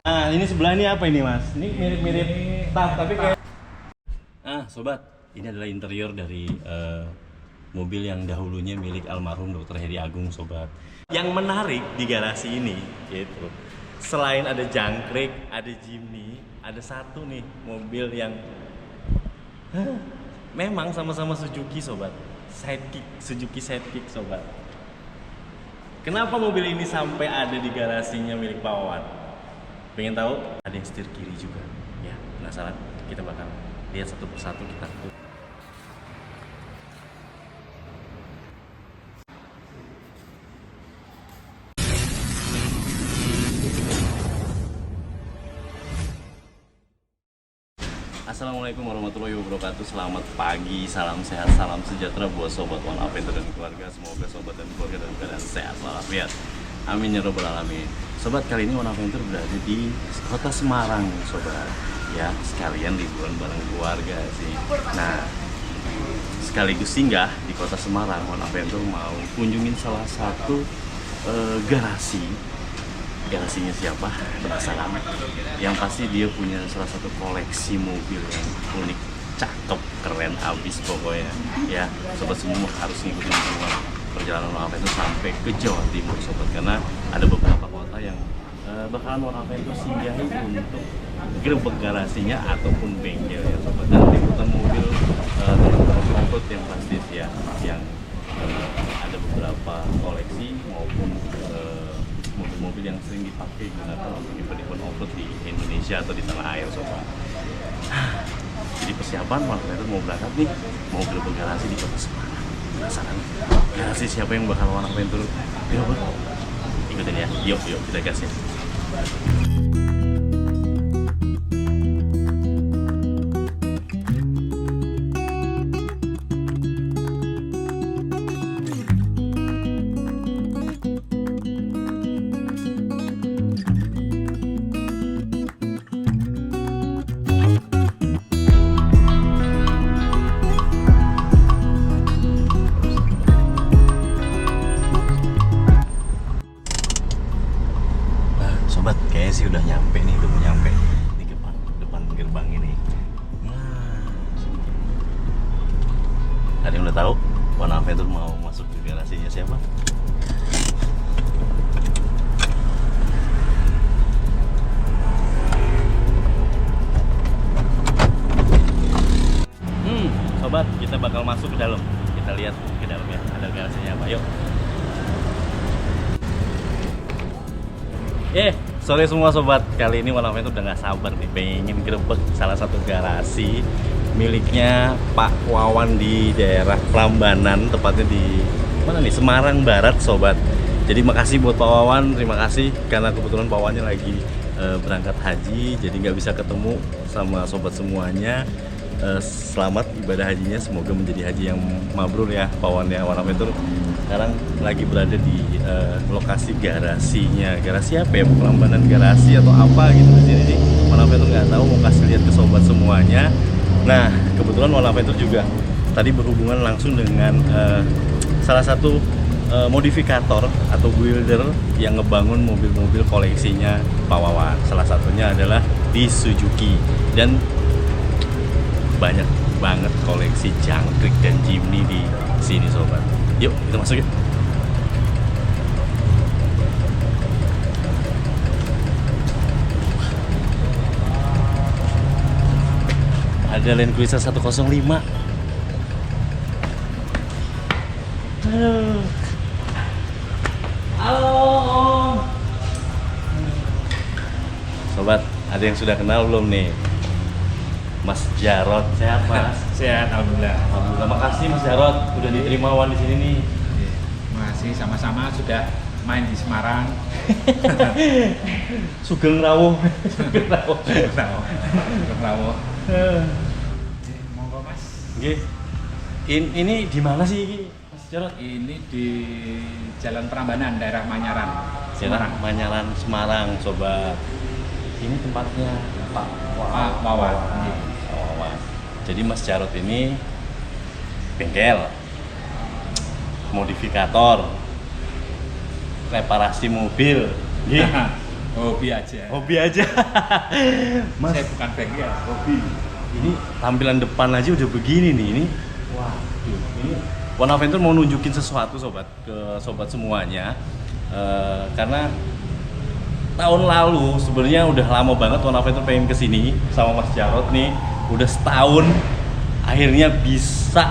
Nah, ini sebelah ini apa ini, Mas? Ini mirip-mirip TAF tapi kayak sobat, ini adalah interior dari mobil yang dahulunya milik almarhum Dr. Heri Agung, sobat. Yang menarik di garasi ini gitu. Selain ada jangkrik, ada Jimny, ada satu nih mobil yang memang sama-sama Suzuki, sobat. Suzuki Sidekick, sobat. Kenapa mobil ini sampai ada di garasinya milik Pak Wawan? Pengen tahu? Ada yang setir kiri juga. Ya, penasaran? Kita bakal lihat satu persatu kita. Assalamualaikum warahmatullahi wabarakatuh. Selamat pagi, salam sehat, salam sejahtera buat sobat One Adventure dan keluarga. Semoga sobat dan keluarga dalam keadaan sehat walafiat. Amin ya robbal alamin. Sobat, kali ini One Adventure berada di kota Semarang, sobat. Ya, sekalian liburan bareng keluarga sih. Nah, sekaligus singgah di kota Semarang, One Adventure mau kunjungin salah satu garasi. Garasinya siapa? Penasaran? Yang pasti dia punya salah satu koleksi mobil yang unik, cakep, keren abis pokoknya. Ya, sobat semua harus ngikutin semua perjalanan One Adventure sampai ke Jawa Timur, sobat, karena ada beberapa kota yang bakalan One Adventure singgahi untuk gerbek garasinya ataupun bengkel ya, sobat. Dan liputan mobil off-road yang pasti ya, yang ada beberapa koleksi maupun mobil-mobil yang sering dipakai gunakan untuk event-event off-road di Indonesia atau di tanah air, sobat. Jadi persiapan One Adventure mau berangkat nih, mau gerbek garasi di kota Semarang. Penasaran garasi siapa yang bakal One Adventure gerbek? Ikutin ya, yuk kita gas ya. Sobat, kayaknya sih udah nyampe nih, udah mau nyampe di depan gerbang ini. Ada yang udah tahu One Adventure mau masuk ke garasinya siapa? Sobat, kita bakal masuk ke dalam. Kita lihat ke dalam ya, ada garasinya apa. Yuk. Sore semua sobat, kali ini One Adventure udah gak sabar nih, pengen gerebek salah satu garasi miliknya Pak Wawan di daerah Prambanan, tepatnya di mana nih, Semarang Barat, sobat. Jadi makasih buat Pak Wawan, terima kasih karena kebetulan Pak Wawannya lagi berangkat haji, jadi nggak bisa ketemu sama sobat semuanya. Selamat ibadah hajinya, semoga menjadi haji yang mabrur ya Pak Wawan ya. One Adventure sekarang lagi berada di lokasi garasinya. Garasi apa ya? Prambanan garasi atau apa gitu di sini nih. One Adventure nggak tahu, mau kasih lihat ke sobat semuanya. Nah, kebetulan One Adventure juga tadi berhubungan langsung dengan salah satu modifikator atau builder yang ngebangun mobil-mobil koleksinya Pak Wawan. Salah satunya adalah di Suzuki, dan banyak banget koleksi jangkrik dan Jimny di sini, sobat. Yuk kita masuk yuk. Ada Land Cruiser 105. Halo. Sobat, ada yang sudah kenal belum nih? Mas Jarod, sehat Mas? Sehat, alhamdulillah. Alhamdulillah, makasih Mas Jarod udah diterima Wan di sini nih. Makasih, sama-sama sudah main di Semarang. Sugeng rawuh. Rawuh. Monggo Mas. Nggih. Ini di mana sih ini, Mas Jarod? Ini di Jalan Prambanan, daerah Manyaran, Semarang. Manyaran, Semarang, sobat. Ini tempatnya Pak Wawan. Jadi Mas Jarod ini bengkel, modifikator, reparasi mobil, Hobi aja. Hobi aja. Mas, Saya bukan bengkel. hobi. Ini tampilan depan aja udah begini nih. Ini wah, ini One Adventure mau nunjukin sesuatu sobat ke sobat semuanya. Karena tahun lalu sebenarnya udah lama banget One Adventure pengen kesini sama Mas Jarot nih. Udah setahun akhirnya bisa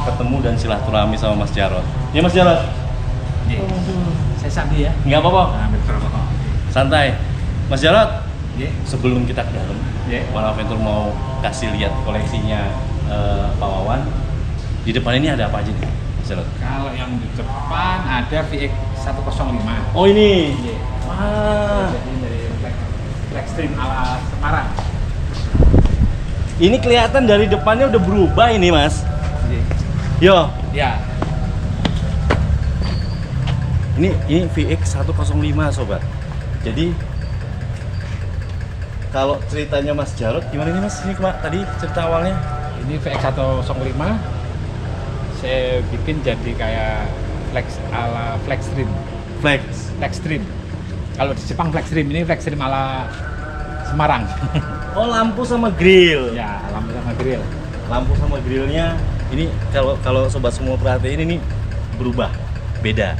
ketemu dan silaturahmi sama Mas Jarot. Ya Mas Jarot? Iya. Saya sambil ya. Nggak apa-apa. Nah, ambil rokok. Santai. Mas Jarot, Iya. sebelum kita ke dalam, Iya. One Adventure mau kasih lihat koleksinya Pak Wawan. Di depan ini ada apa aja nih, Mas Jarot? Kalau yang di depan ada VX 105. Oh ini. Iya. Wah. Jadi dari Blackstream ala Semarang. Ini kelihatan dari depannya udah berubah ini, Mas. Iya. Yo, Ya. ini VX 105 sobat. Jadi kalau ceritanya Mas Jarot gimana nih Mas? Ini tadi cerita awalnya. Ini VX 105. Saya bikin jadi kayak flex ala Flexstream. Flex. Flexstream. Kalau di Jepang Flexstream, ini Flexstream ala Semarang. Oh, lampu sama grill. Ya, lampu sama grill. Lampu sama grillnya ini kalau sobat semua perhatiin ini berubah, beda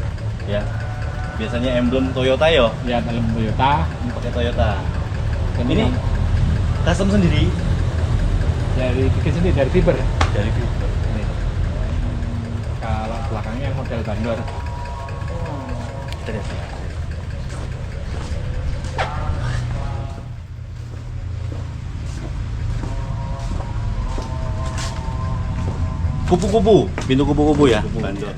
ya. Biasanya emblem Toyota yo, Ya, dalam Toyota. ini pakai Toyota. Dan Ini custom sendiri dari bikin sendiri dari fiber. dari fiber. Ini. Kalau belakangnya model bandor. Kita lihat. Kupu-kupu, pintu kupu-kupu ya. Kupu-kupu, Bandor. iya.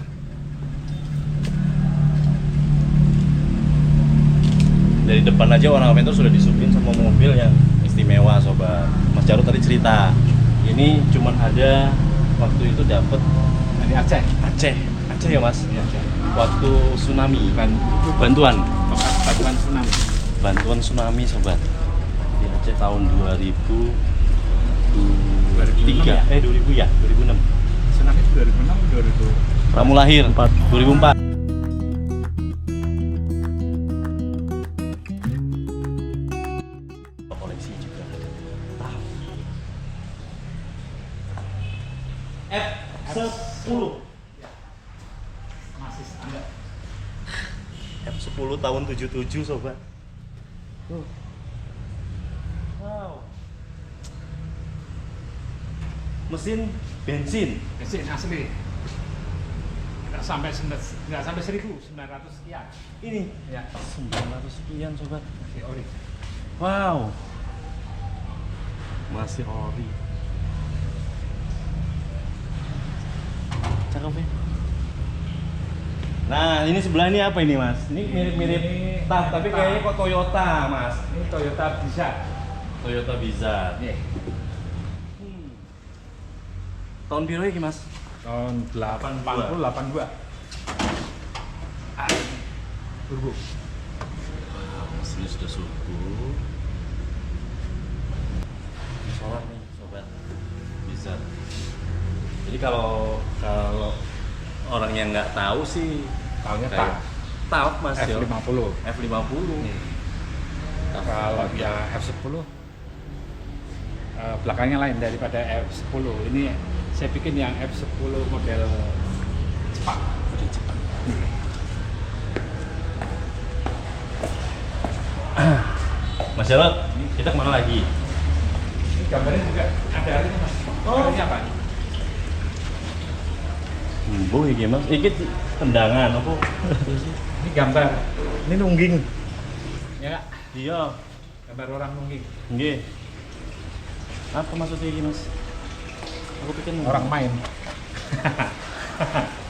Dari depan aja One Adventure sudah disuguhin sama mobil yang istimewa sobat. Mas Jarot tadi cerita, ini cuman ada waktu itu dapat Dari Aceh. Aceh ya Mas. Iya, Aceh. Waktu tsunami, bantuan Bantuan tsunami. sobat. Di Aceh tahun 2003, 2006 ya? 2000 ya, 2006. Tsunami itu 2006 2000. Kamu lahir 2004. Koleksi juga. F10. Masih standar. F10 tahun 77 sobat. Wow. Mesin bensin. Mesin asli. Nggak sampai 1.900 sekian. Ini Ya, 900 sekian sobat. masih ori. Wow. Masih ori. Cakep ya. Nah, ini sebelah ini apa ini, Mas? Ini mirip-mirip Ini TAF, tapi TAF. kayaknya kok Toyota, Mas. Ini Toyota Bizar. Toyota Bizar. Iya. Tahun biru ya, Mas? Tahun 82. Turbo. Mesinnya sudah subuh. Solar nih, sobat. Bizar. Jadi kalau orang yang nggak tahu sih Tahunnya kayak TAF, Mas. yo. F50. F50. Kalau yang F10 belakangnya lain daripada F10. Ini saya bikin yang F10 model Jepang. Model Jepang. Mas Jarot, kita kemana lagi? Ini gambarnya juga ada ini Mas. Oh. Ini apa? Bu, iki Mas. Iki tendangan apa? Ini gambar. Ini nungging. Ya Kak? Iya. Gambar orang nungging. Nggih. Apa maksudnya iki, Mas? Aku pikir nungging. Orang main.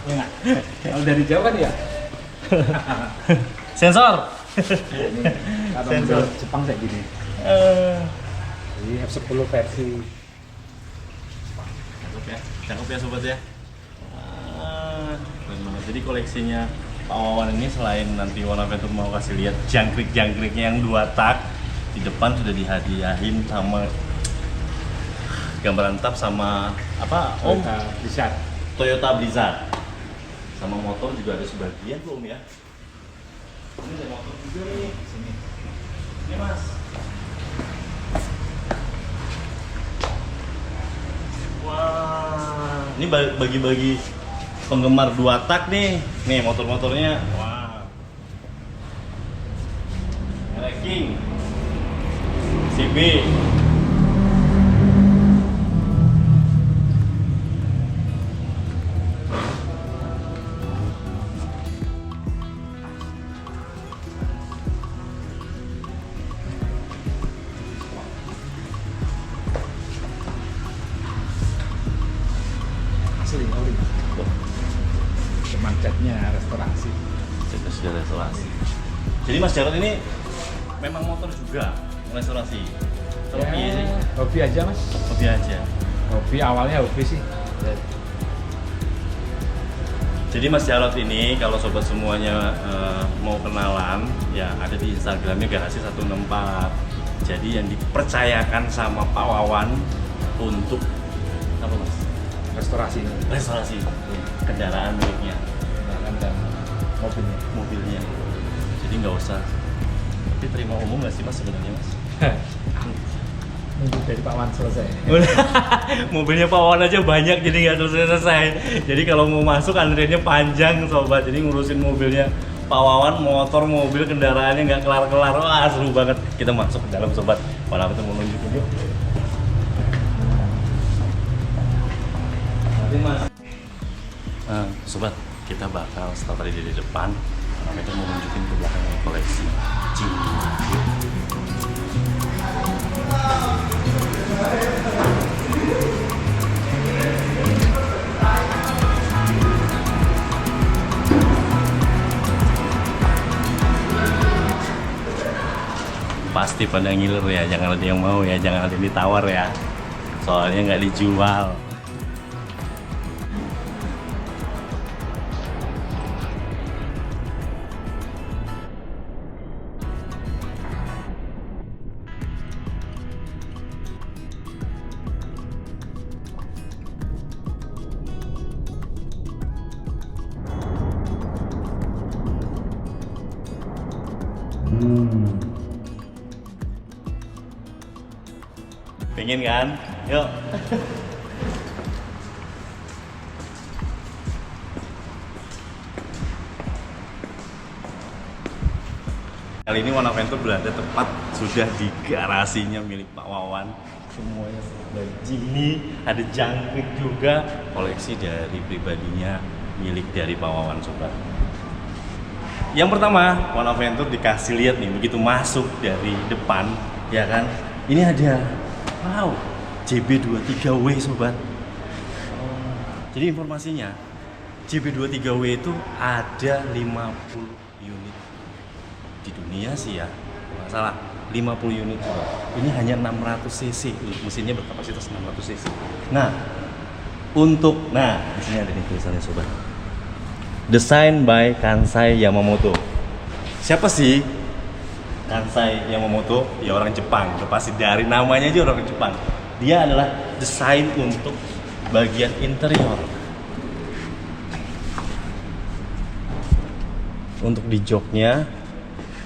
Ya nggak? Kalau dari jauh kan ya. Sensor. Ini kalau Sensor. model Jepang kayak gini. Jadi F10 versi Cakep ya sobat ya. Keren banget. Jadi koleksinya Pak Wawan ini selain nanti One Adventure mau kasih lihat jangkrik-jangkriknya yang 2 tak, di depan sudah dihadiahin sama gambaran TAF sama apa? Toyota Bizar. Toyota Blizzard. Sama motor juga ada sebagian belum ya? Ini ada motor juga nih. Sini. Ini bagi-bagi penggemar 2 tak nih. Nih motor-motornya. Wow. King CB. Asli ori. Cuman catnya restorasi. Kita sudah restorasi. Jadi Mas Jarod ini memang motor juga restorasi. Kalau Ya, piye sih? hobi aja mas. Hobi aja. Hobi awalnya hobi sih. Jadi Mas Jarod ini kalau sobat semuanya mau kenalan ya ada di Instagramnya Garasi 164. Jadi yang dipercayakan sama Pak Wawan untuk apa Mas? Restorasi. Restorasi kendaraan miliknya, Kendaraan dan mobilnya. mobilnya. Jadi nggak usah. Tapi terima umum nggak sih Mas sebenarnya Mas? Nunggu dari Pak Wan selesai. Mobilnya Pak Wawan aja banyak jadi nggak selesai. Jadi kalau mau masuk antriannya panjang sobat. Jadi ngurusin mobilnya Pak Wawan, motor, mobil, kendaraannya nggak kelar-kelar. Wah seru banget. Kita masuk ke dalam sobat. Malah kita mau nunjukin yuk. Nanti Mas. Sobat, kita bakal start tadi di depan. Kita mau nunjukin ke belakang koleksi. Pasti pada ngiler ya, jangan ada yang mau ya, jangan ada yang ditawar ya. Soalnya nggak dijual. Pengen kan? Yuk. Kali ini One Adventure berada tepat sudah di garasinya milik Pak Wawan. Semuanya ada Gini, ada jangkrik juga, koleksi dari pribadinya milik dari Pak Wawan sobat. Yang pertama, One Adventure dikasih lihat nih begitu masuk dari depan, ya kan? Ini ada, wow, JB23W sobat. Jadi informasinya, JB23W itu ada 50 unit di dunia sih ya, nggak salah 50 unit sobat. Ini hanya 600 cc, mesinnya berkapasitas 600 cc. Nah, di sini ada nih tulisannya sobat. Design by Kansai Yamamoto. Siapa sih Kansai Yamamoto? Ya orang Jepang. Udah pasti dari namanya aja orang Jepang. Dia adalah desain untuk bagian interior. Untuk di joknya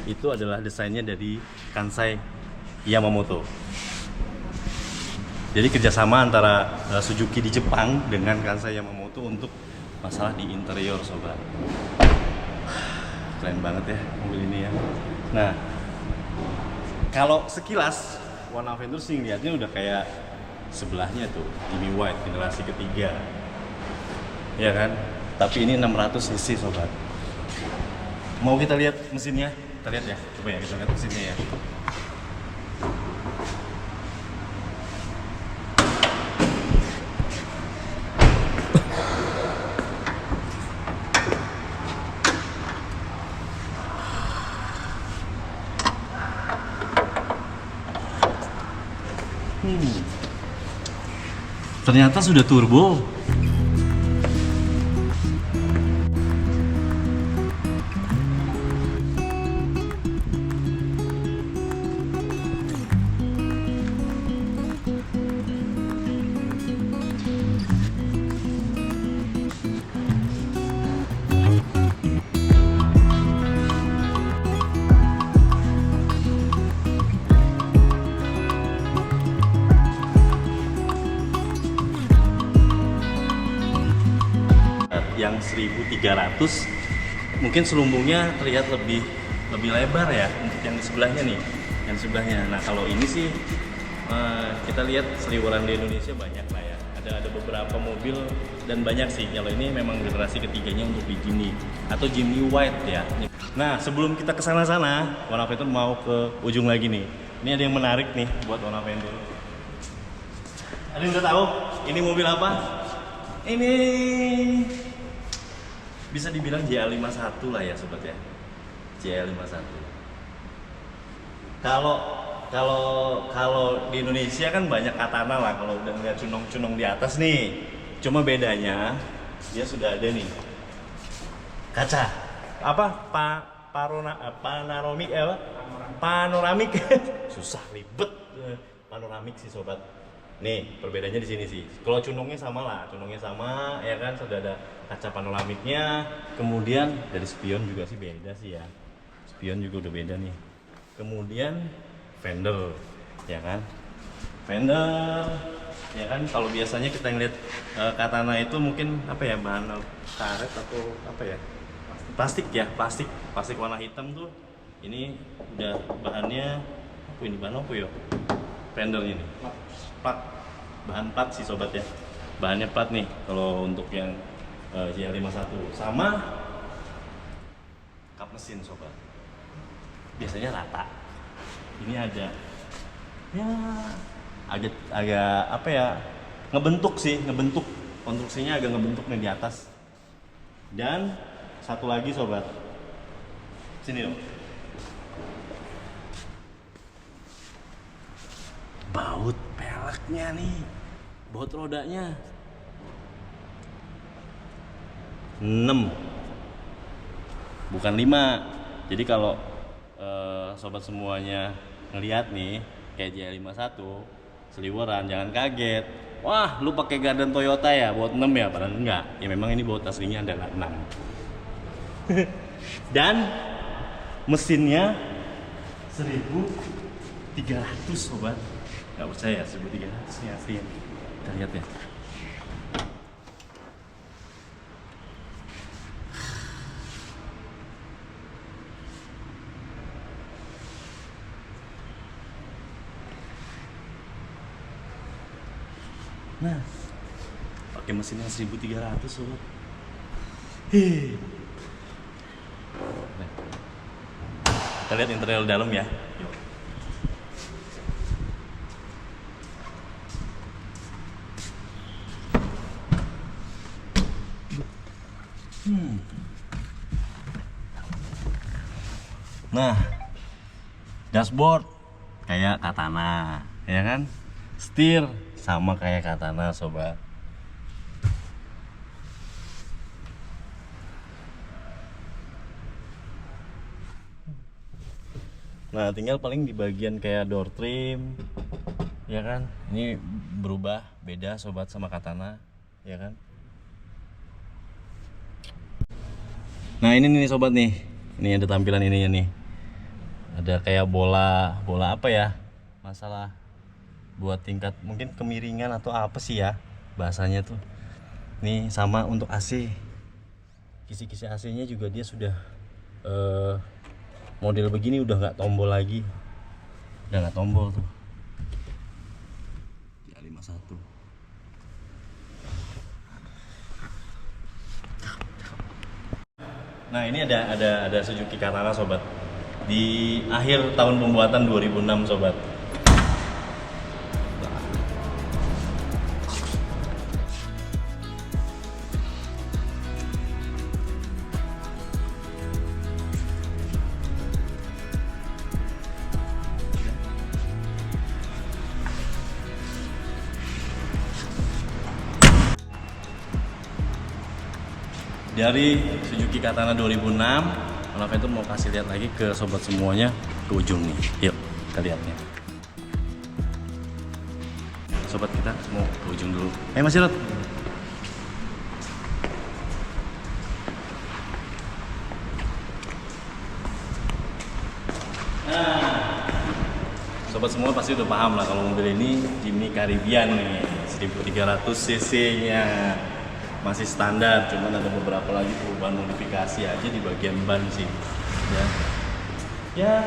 itu adalah desainnya dari Kansai Yamamoto. Jadi kerjasama antara Suzuki di Jepang dengan Kansai Yamamoto untuk masalah di interior sobat. Keren banget ya mobil ini ya. Nah, kalau sekilas One Adventure sih lihatnya udah kayak sebelahnya tuh Jimmy White generasi ketiga, ya kan? Tapi ini 600 cc sobat. Mau kita lihat mesinnya? Kita lihat ya, coba ya kita lihat mesinnya ya. Ternyata sudah turbo. 1300. Mungkin selumbungnya terlihat lebih lebar ya untuk yang di sebelahnya nih, yang sebelahnya. Nah kalau ini sih kita lihat seliweran di Indonesia banyak lah ya. Ada beberapa mobil dan banyak sih. Kalau ini memang generasi ketiganya untuk di Jimny atau Jimny White ya. Nah sebelum kita kesana-sana, One Aventure mau ke ujung lagi nih. Ini ada yang menarik nih buat One Aventure. Ada yang udah tahu ini mobil apa? Ini bisa dibilang JL51 lah ya sobat ya. JL51. Kalau di Indonesia kan banyak Katana lah kalau udah ngeliat cunong-cunong di atas nih. Cuma bedanya dia sudah ada nih kaca apa panoramik susah ribet panoramik sih sobat. Nih perbedaannya di sini sih. Kalau cunongnya sama ya kan, sudah ada kaca panoramiknya. Kemudian dari spion juga sih beda sih ya. Spion juga udah beda nih. Kemudian fender, ya kan? Fender, ya kan? Kalau biasanya kita ngeliat Katana itu mungkin apa ya, bahan karet atau apa ya? Plastik ya, plastik warna hitam tuh. Ini udah bahannya apa ini? Bahan apa ya? Fendernya nih. Plat, bahan plat sih sobat ya. Bahannya plat nih. Kalau untuk yang JL51 sama kap mesin sobat. Biasanya rata. Ini ada ya agak apa ya, ngebentuk konstruksinya agak ngebentuk nih di atas. Dan satu lagi sobat, sini dong, baut peleknya nih, baut rodanya 6 bukan 5. Jadi kalau sobat semuanya ngelihat nih kayak JL51 seliweran, jangan kaget. Wah, lu pakai gardan Toyota ya, baut 6 ya? Padahal enggak. Ya memang ini baut aslinya adalah 6. Dan mesinnya 1300 sobat. Nggak percaya 1300 nih aslinya. Kita lihat ya. Nah, pakai mesin yang 1300 sobat. Nah, kita lihat interior dalam ya. Yuk. Nah, dashboard kayak Katana, ya kan? Setir sama kayak Katana sobat. Nah tinggal paling di bagian kayak door trim, ya kan? Ini berubah beda sobat sama Katana, ya kan? Nah ini nih sobat nih, ini ada tampilan ininya nih. Ada kayak bola apa ya? Masalah buat tingkat mungkin kemiringan atau apa sih ya bahasanya tuh. Nih sama untuk AC, kisi-kisi AC-nya juga dia sudah model begini udah nggak tombol lagi, udah nggak tombol tuh. Ya 51. Nah ini ada Suzuki Katana sobat di akhir tahun pembuatan 2006 sobat. Dari Suzuki Katana 2006, One Aventure mau kasih lihat lagi ke sobat semuanya ke ujung nih. Yuk, kita lihat nih. Sobat kita mau ke ujung dulu. Mas Sirot. Nah, sobat semua pasti udah paham lah kalau mobil ini Jimny Caribbean nih, 1300 cc nya. masih standar, cuman ada beberapa lagi perubahan modifikasi aja di bagian ban sih. Ya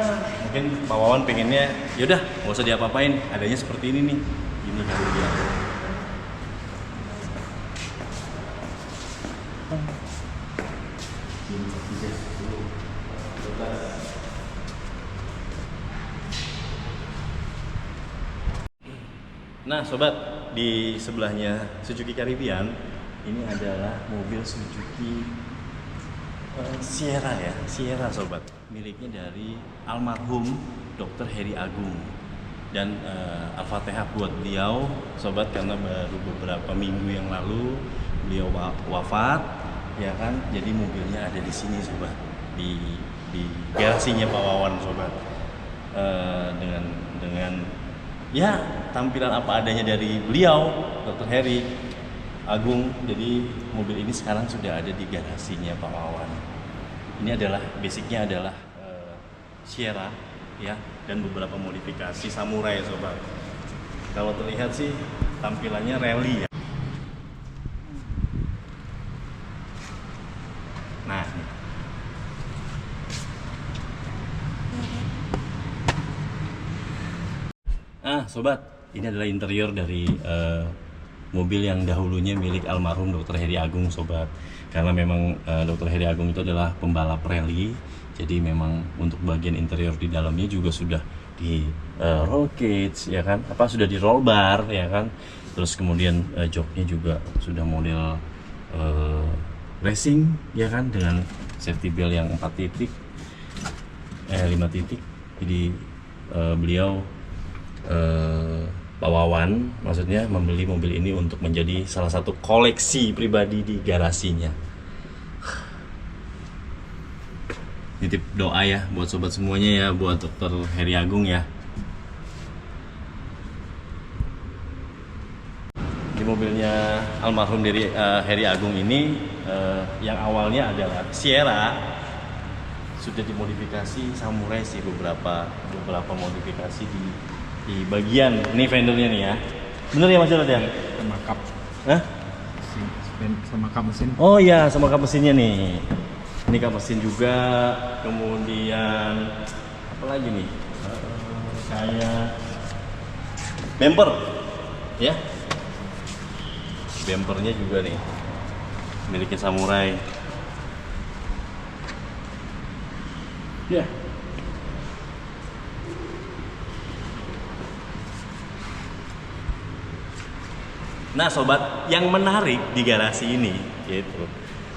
mungkin Pak Wawan pengennya yaudah nggak usah diapa-apain, adanya seperti ini nih, ini kan dia. Nah sobat, di sebelahnya Suzuki Caribbean ini adalah mobil Suzuki Sierra ya, Sierra sobat, miliknya dari almarhum Dr. Heri Agung. Dan Al-Fatihah buat beliau sobat, karena baru beberapa minggu yang lalu beliau wafat ya kan. Jadi mobilnya ada di sini sobat, di garasinya Pak Wawan sobat. Dengan ya tampilan apa adanya dari beliau Dr. Heri Agung. Jadi mobil ini sekarang sudah ada di garasinya Pak Wawan. Ini adalah basicnya adalah Sierra ya, dan beberapa modifikasi Samurai sobat. Kalau terlihat sih tampilannya rally ya. Nah sobat, ini adalah interior dari mobil yang dahulunya milik almarhum Dr. Heri Agung sobat. Karena memang Dr. Heri Agung itu adalah pembalap rally, jadi memang untuk bagian interior di dalamnya juga sudah di roll cage ya kan, sudah di roll bar ya kan. Terus kemudian joknya juga sudah model racing ya kan, dengan safety belt yang 5 titik. Jadi beliau Pak Wawan maksudnya membeli mobil ini untuk menjadi salah satu koleksi pribadi di garasinya. Nitip doa ya buat sobat semuanya ya, buat Dr. Heri Agung ya. Di mobilnya almarhum dari Heri Agung ini yang awalnya adalah Sierra, sudah dimodifikasi Samurai sih, beberapa modifikasi di bagian ini fendernya nih ya. Bener ya Mas Jarod ya? Sama kap. Hah? Sama kap mesin. Oh iya, sama kap mesinnya nih. Ini kap mesin juga. Kemudian apa lagi nih? Kayak bumper, ya. Bumpernya juga nih miliknya Samurai. Ya. Nah sobat, yang menarik di garasi ini yaitu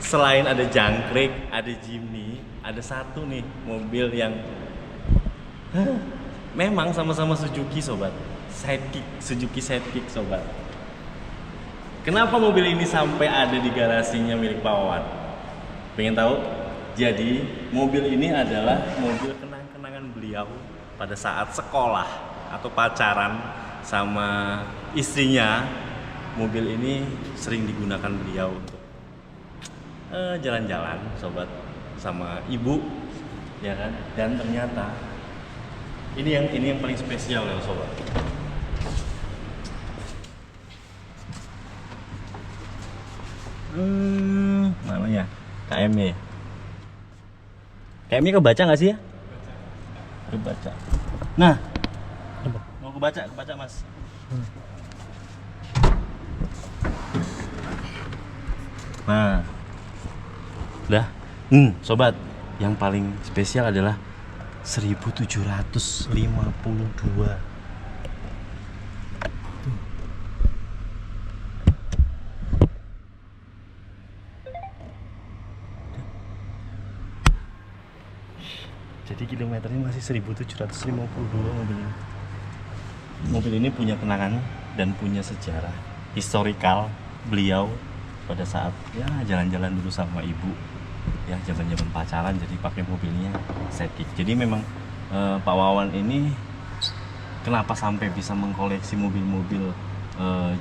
selain ada jangkrik, ada Jimny, ada satu nih mobil yang memang sama-sama Suzuki sobat, Suzuki Sidekick sobat. Kenapa mobil ini sampai ada di garasinya milik Pak Wawan? Pengen tahu? Jadi mobil ini adalah mobil kenang-kenangan beliau pada saat sekolah atau pacaran sama istrinya. Mobil ini sering digunakan beliau untuk jalan-jalan sobat sama ibu ya kan. Dan ternyata ini yang paling spesial ya sobat. Mana ya KM-nya ya? KM-nya kebaca nggak sih ya? Kebaca. Nah, mau kebaca mas. Nah, udah. Sobat, yang paling spesial adalah 1752. Jadi kilometernya masih 1752 mobil ini. Mobil ini punya kenangan dan punya sejarah historikal beliau pada saat ya jalan-jalan dulu sama ibu ya, zaman-zaman pacaran, jadi pakai mobilnya Sidekick. Jadi memang Pak Wawan ini kenapa sampai bisa mengkoleksi mobil-mobil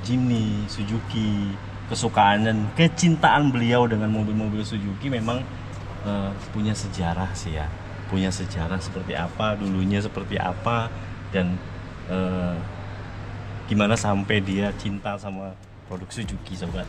Jimny, Suzuki, kesukaan dan kecintaan beliau dengan mobil-mobil Suzuki memang punya sejarah sih ya, punya sejarah seperti apa dulunya, seperti apa, dan gimana sampai dia cinta sama produk Suzuki sobat.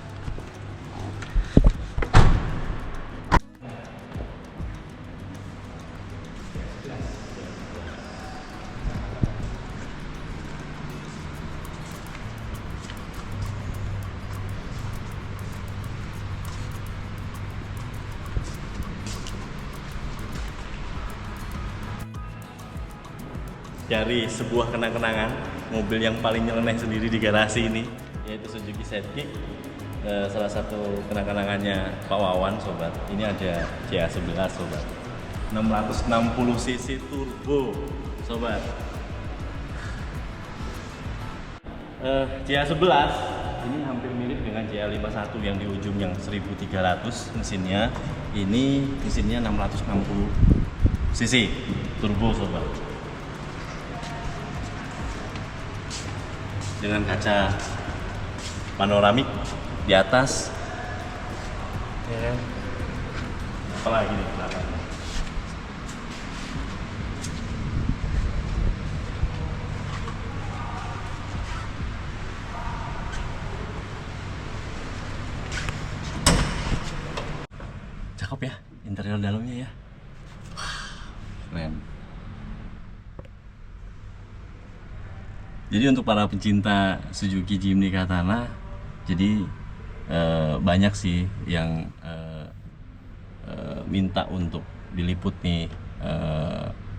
cari sebuah kenang-kenangan mobil yang paling nyeleneh sendiri di garasi ini, yaitu Suzuki Sidekick. Salah satu kenang-kenangannya Pak Wawan, sobat. Ini ada CA11, sobat. 660 cc turbo, sobat. CA11 ini hampir mirip dengan CA51 yang di ujung yang 1300 mesinnya. Ini mesinnya 660 cc turbo, sobat. Dengan kaca panoramik di atas. Ya. Apalagi nih belakang. Cakep ya interior dalamnya ya. Keren. Jadi untuk para pencinta Suzuki Jimny Katana, jadi banyak sih yang minta untuk diliput nih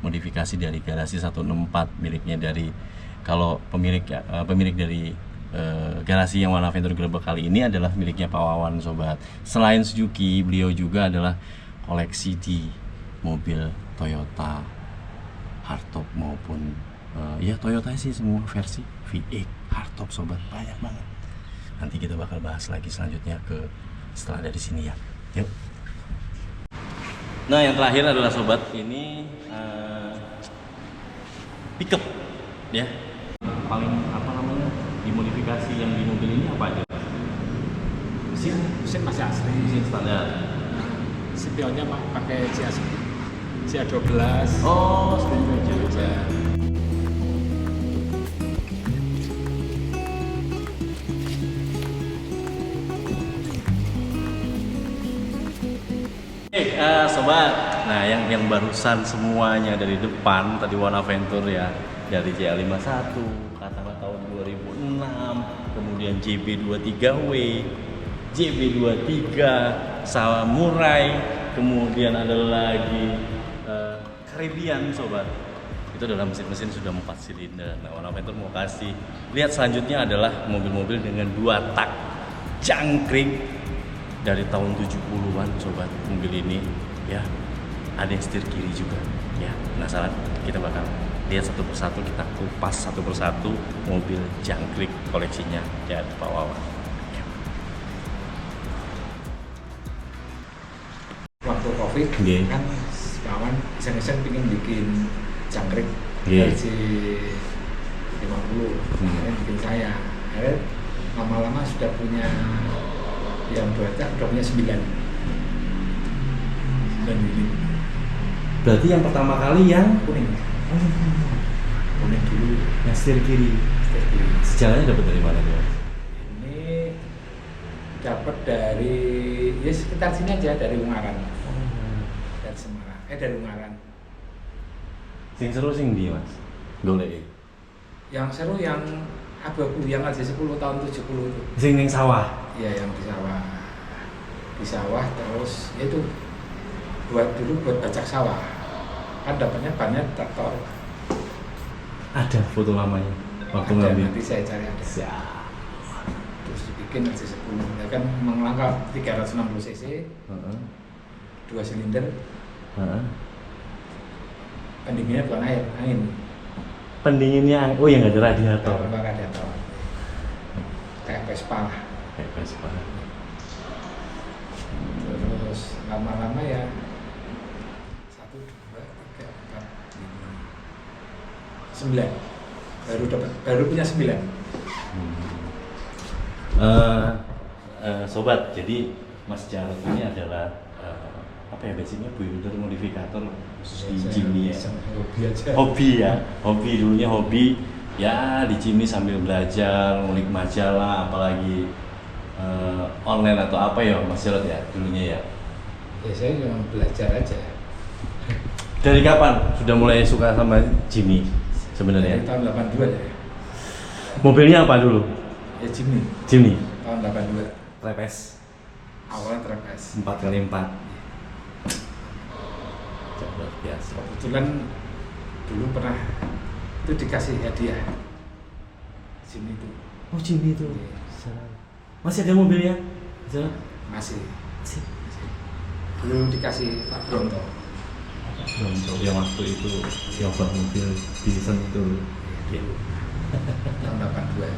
modifikasi dari garasi 164 miliknya dari, kalau pemilik dari garasi yang warna Venture Gerbek kali ini adalah miliknya Pak Wawan, sobat. Selain Suzuki, beliau juga adalah koleksi di mobil Toyota hardtop maupun ya Toyota sih, semua versi V8 hardtop, sobat. Banyak banget. Nanti kita bakal bahas lagi selanjutnya setelah dari sini ya. Yuk. Nah, yang terakhir adalah, sobat, ini pickup ya. Paling apa namanya dimodifikasi yang di mobil ini apa aja? Mesin masih asli. Mesin standar. Spionnya pakai CA12. Oh, spion aja. Sobat, nah yang barusan semuanya dari depan tadi warna Venture ya, dari CA51 katakanlah tahun 2006, kemudian JB23W, JB23 Samurai, kemudian ada lagi Caribbean, sobat. Itu adalah mesin-mesin sudah 4 silinder. Nah, warna Venture mau kasih lihat selanjutnya adalah mobil-mobil dengan 2 tak jangkrik dari tahun 70-an, sobat. Mobil ini ya ada yang setir kiri juga ya. Penasaran? Kita bakal lihat satu persatu, kita kupas satu persatu mobil jangkrik koleksinya ya Pak Wawan. Waktu Covid kan kawan iseng-iseng pengen bikin jangkrik versi 50, akhirnya bikin saya. Akhirnya lama-lama sudah punya yang 2 tak, udah punya 9 unit. Berarti yang pertama kali yang Kuning dulu, yang setir kiri. Sejarahnya dapat dari mana tuh? Ini dapat dari ya sekitar sini aja, dari Ungaran. Dari Semarang, dari Ungaran. Sing seru sing di, Mas? Golek. Yang seru yang abu-abu yang aja 10 tahun 70 itu. Sing ning sawah. Iya, yang di sawah. Di sawah terus itu buat bajak sawah. Kan dapatnya bannya traktor. Ada foto lamanya waktu Ada, ngambil. nanti saya cari ada. Siap. Terus dibikin aja 10. Ya kan melangkah 360 cc, 2 silinder. Pendinginnya bukan air, angin. Pendinginnya, oh ya nggak ada radiator. Tanpa radiator. Kayak Vespa lah. Kayak Vespa. Terus lama-lama ya 1, 2, 3, 4, 5, 9. Baru punya 9. Sobat, jadi Mas Jarod ini adalah apa ya, basicnya builder modifikator khusus di Jimny ya. Hobi aja. Hobi ya, dulunya hobi ya di Jimny sambil belajar, ngulik majalah, apalagi online atau apa ya Mas Jarod ya dulunya ya. Ya saya cuma belajar aja. Dari kapan sudah mulai suka sama Jimny sebenarnya? Dari tahun 82 ya. Mobilnya apa dulu? Ya Jimny. Jimny. Tahun 82. Trapes. Awalnya Trapes. 4x4. Luar biasa. Kebetulan dulu pernah itu dikasih hadiah SIM itu. Oh Jimmy itu. Iya. Masih ada mobilnya? Masih. Belum dikasih Pak Bronto. Untuk yang waktu itu yang buat mobil di Sentul. Tahun 82.